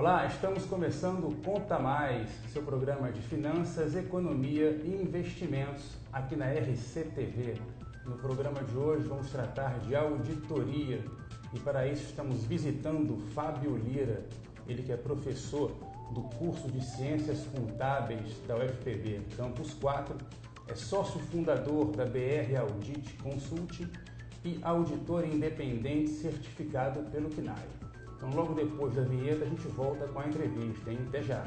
Olá, estamos começando o Conta Mais, seu programa de finanças, economia e investimentos aqui na RCTV. No programa de hoje vamos tratar de auditoria e para isso estamos visitando o Fábio Lira, ele que é professor do curso de Ciências Contábeis da UFPB Campus 4, é sócio fundador da BR Audit Consulting e auditor independente certificado pelo CNAE. Então, logo depois da vinheta, a gente volta com a entrevista, hein? Até já!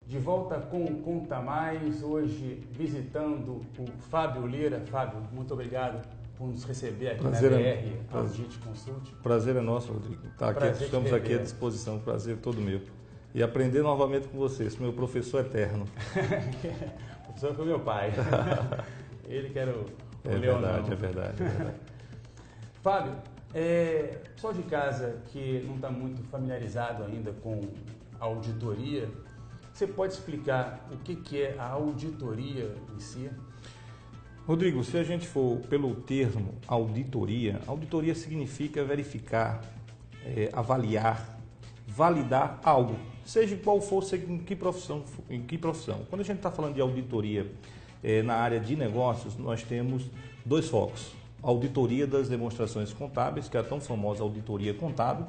De volta com o Conta Mais, hoje visitando o Fábio Lira. Fábio, muito obrigado por nos receber aqui na BR Audit Consulting. Prazer é nosso, Rodrigo. Estamos aqui à disposição, prazer todo meu. E aprender novamente com vocês, meu professor eterno. O professor foi meu pai. Ele que era o Leonão. É verdade. Fábio, pessoal de casa que não está muito familiarizado ainda com a auditoria, você pode explicar o que é a auditoria em si? Rodrigo, se a gente for pelo termo auditoria significa verificar, avaliar, validar algo, seja qual for, em que profissão. Quando a gente está falando de auditoria na área de negócios, nós temos dois focos. A auditoria das demonstrações contábeis, que é a tão famosa auditoria contábil,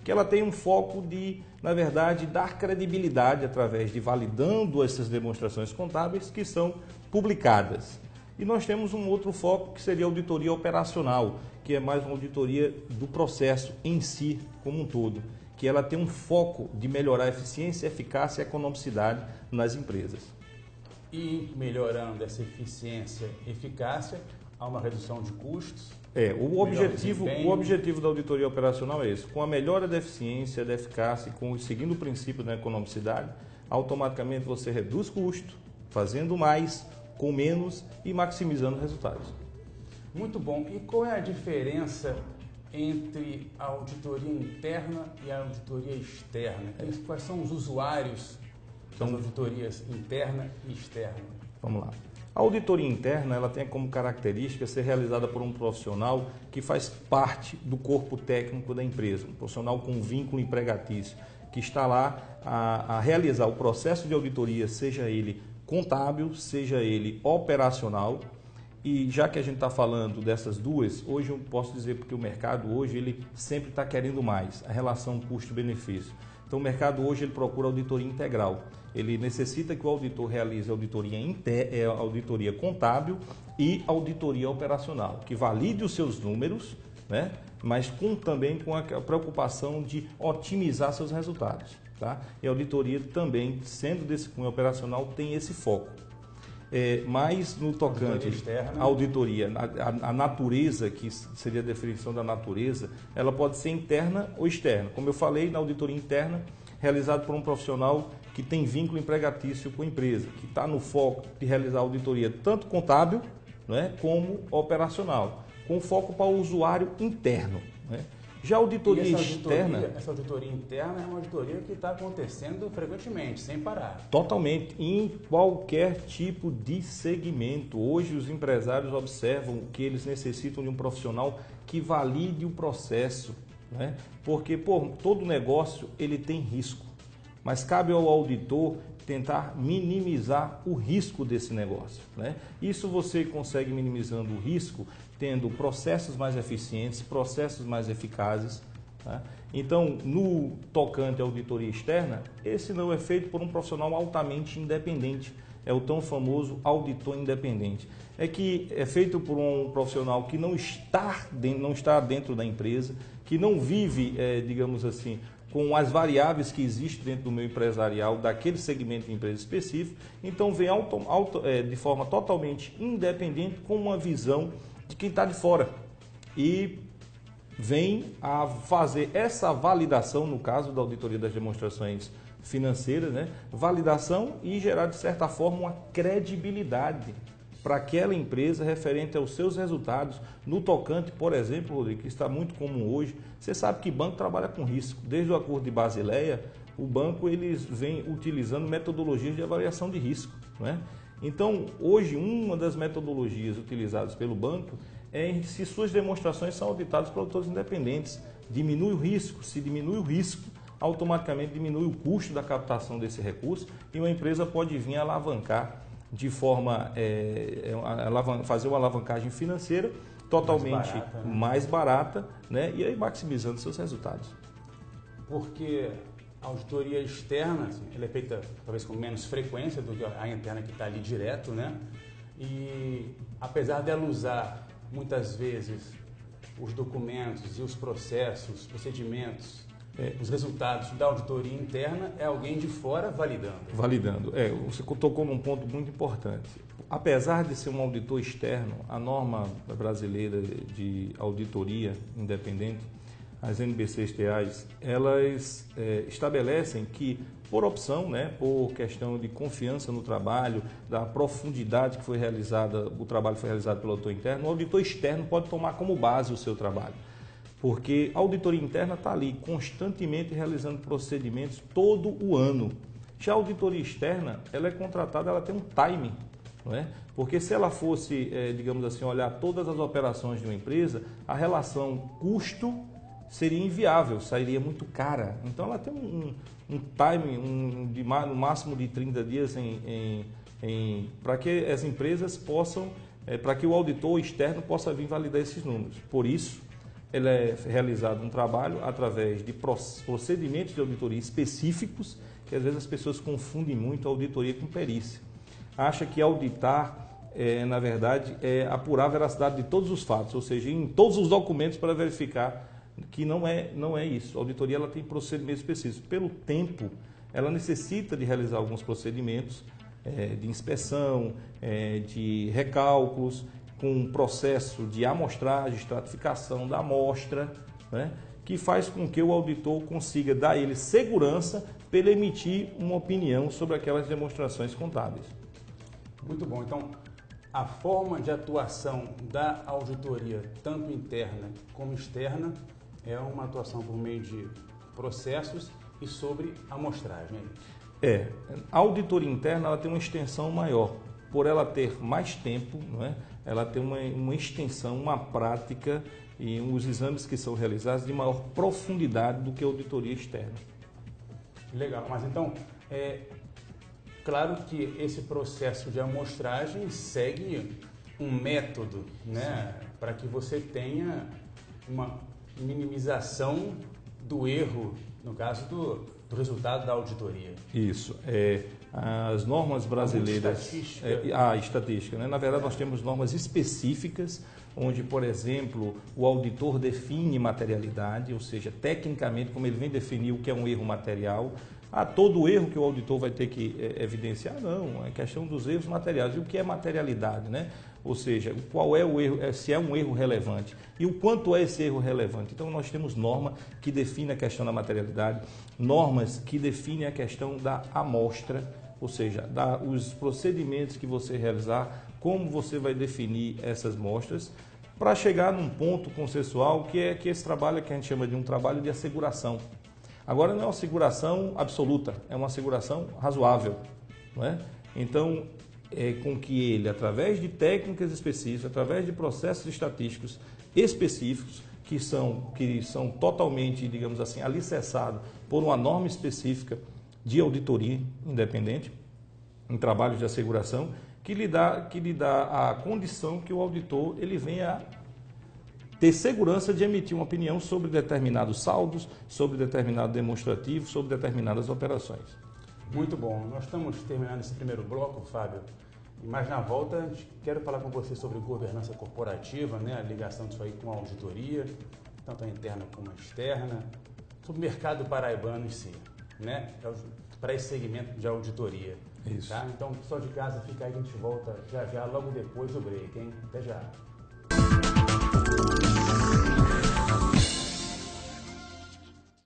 que ela tem um foco de, na verdade, dar credibilidade através de validando essas demonstrações contábeis que são publicadas. E nós temos um outro foco que seria a auditoria operacional, que é mais uma auditoria do processo em si como um todo, que ela tem um foco de melhorar a eficiência, eficácia e economicidade nas empresas. E melhorando essa eficiência e eficácia, há uma redução de custos? O objetivo da auditoria operacional é esse. Com a melhora da eficiência, da eficácia, seguindo o princípio da economicidade, automaticamente você reduz custo, fazendo mais, com menos e maximizando resultados. Muito bom. E qual é a diferença entre a auditoria interna e a auditoria externa? Quais são os usuários das auditorias interna e externa? Vamos lá. A auditoria interna ela tem como característica ser realizada por um profissional que faz parte do corpo técnico da empresa, um profissional com vínculo empregatício, que está lá a realizar o processo de auditoria, seja ele contábil, seja ele operacional. E já que a gente está falando dessas duas, hoje eu posso dizer porque o mercado hoje ele sempre está querendo mais, a relação custo-benefício. Então o mercado hoje ele procura auditoria integral. Ele necessita que o auditor realize auditoria contábil e auditoria operacional, que valide os seus números, né? Mas também com a preocupação de otimizar seus resultados. Tá? E a auditoria também, sendo desse cunho operacional, tem esse foco. Mas no tocante à auditoria, a natureza, que seria a definição da natureza, ela pode ser interna ou externa. Como eu falei, na auditoria interna, realizada por um profissional que tem vínculo empregatício com a empresa, que está no foco de realizar a auditoria tanto contábil, né, como operacional, com foco para o usuário interno. Né? Já a auditoria externa... Essa auditoria interna é uma auditoria que está acontecendo frequentemente, sem parar. Totalmente, em qualquer tipo de segmento. Hoje os empresários observam que eles necessitam de um profissional que valide o processo, né? Porque todo negócio ele tem risco, mas cabe ao auditor tentar minimizar o risco desse negócio. Né? Isso você consegue minimizando o risco tendo processos mais eficientes, processos mais eficazes. Tá? Então, no tocante à auditoria externa, esse não é feito por um profissional altamente independente. É o tão famoso auditor independente. É que é feito por um profissional que não está dentro da empresa, que não vive, digamos assim, com as variáveis que existem dentro do meio empresarial, daquele segmento de empresa específico, então vem de forma totalmente independente, com uma visão de quem está de fora e vem a fazer essa validação, no caso da auditoria das demonstrações financeiras, né? Validação e gerar, de certa forma, uma credibilidade para aquela empresa referente aos seus resultados no tocante, por exemplo, Rodrigo, que está muito comum hoje. Você sabe que banco trabalha com risco. Desde o Acordo de Basileia, o banco eles vem utilizando metodologias de avaliação de risco, né? Então, hoje, uma das metodologias utilizadas pelo banco é se suas demonstrações são auditadas por auditores independentes. Diminui o risco. Se diminui o risco, automaticamente diminui o custo da captação desse recurso e uma empresa pode vir alavancar de forma, fazer uma alavancagem financeira totalmente mais barata, né? E aí maximizando seus resultados. Porque a auditoria externa, assim, ela é feita talvez com menos frequência do que a interna que está ali direto, né? E apesar dela usar muitas vezes os documentos e os processos, os procedimentos, os resultados da auditoria interna, é alguém de fora validando. Validando. Você tocou num ponto muito importante. Apesar de ser um auditor externo, a norma brasileira de auditoria independente, as NBC-STAs, elas estabelecem que, por opção, né, por questão de confiança no trabalho, da profundidade que foi realizada, o trabalho foi realizado pelo auditor interno, o auditor externo pode tomar como base o seu trabalho. Porque a auditoria interna está ali constantemente realizando procedimentos todo o ano. Já a auditoria externa, ela é contratada, ela tem um timing, não é? Porque se ela fosse, digamos assim, olhar todas as operações de uma empresa, a relação custo seria inviável, sairia muito cara. Então ela tem um timing no máximo de 30 dias para que as empresas possam, para que o auditor externo possa vir validar esses números. Por isso, ele é realizado um trabalho através de procedimentos de auditoria específicos, que às vezes as pessoas confundem muito a auditoria com perícia. Acha que auditar, na verdade, é apurar a veracidade de todos os fatos, ou seja, em todos os documentos para verificar que não é isso. A auditoria ela tem procedimentos específicos. Pelo tempo, ela necessita de realizar alguns procedimentos de inspeção, de recálculos, com um processo de amostragem, estratificação da amostra, né, que faz com que o auditor consiga dar a ele segurança para ele emitir uma opinião sobre aquelas demonstrações contábeis. Muito bom. Então, a forma de atuação da auditoria, tanto interna como externa, é uma atuação por meio de processos e sobre amostragem. A auditoria interna ela tem uma extensão maior. Por ela ter mais tempo, não é? Ela tem uma extensão, uma prática e os exames que são realizados de maior profundidade do que a auditoria externa. Legal, mas então, claro que esse processo de amostragem segue um método, né? Para que você tenha uma minimização do erro, no caso do resultado da auditoria. Isso. As normas brasileiras... A estatística, né? Na verdade, nós temos normas específicas, onde, por exemplo, o auditor define materialidade, ou seja, tecnicamente, como ele vem definir o que é um erro material. Todo erro que o auditor vai ter que evidenciar? Não, é questão dos erros materiais. E o que é materialidade, né? Ou seja, qual é o erro, se é um erro relevante e o quanto é esse erro relevante. Então, nós temos norma que define a questão da materialidade, normas que definem a questão da amostra, ou seja, os procedimentos que você realizar, como você vai definir essas mostras, para chegar num ponto consensual que é esse trabalho que a gente chama de um trabalho de asseguração. Agora, não é uma asseguração absoluta, é uma asseguração razoável, não é? Então, com que ele, através de técnicas específicas, através de processos estatísticos específicos, que são totalmente, digamos assim, alicerçados por uma norma específica de auditoria independente, em trabalhos de asseguração, que lhe dá a condição que o auditor ele venha ter segurança de emitir uma opinião sobre determinados saldos, sobre determinado demonstrativo, sobre determinadas operações. Muito bom. Nós estamos terminando esse primeiro bloco, Fábio, mas na volta quero falar com você sobre governança corporativa, né? A ligação disso aí com a auditoria, tanto a interna como a externa, sobre o mercado paraibano em si, né? Para esse segmento de auditoria. Isso. Tá? Então, pessoal de casa, fica aí que a gente volta já logo depois do break, hein? Até já.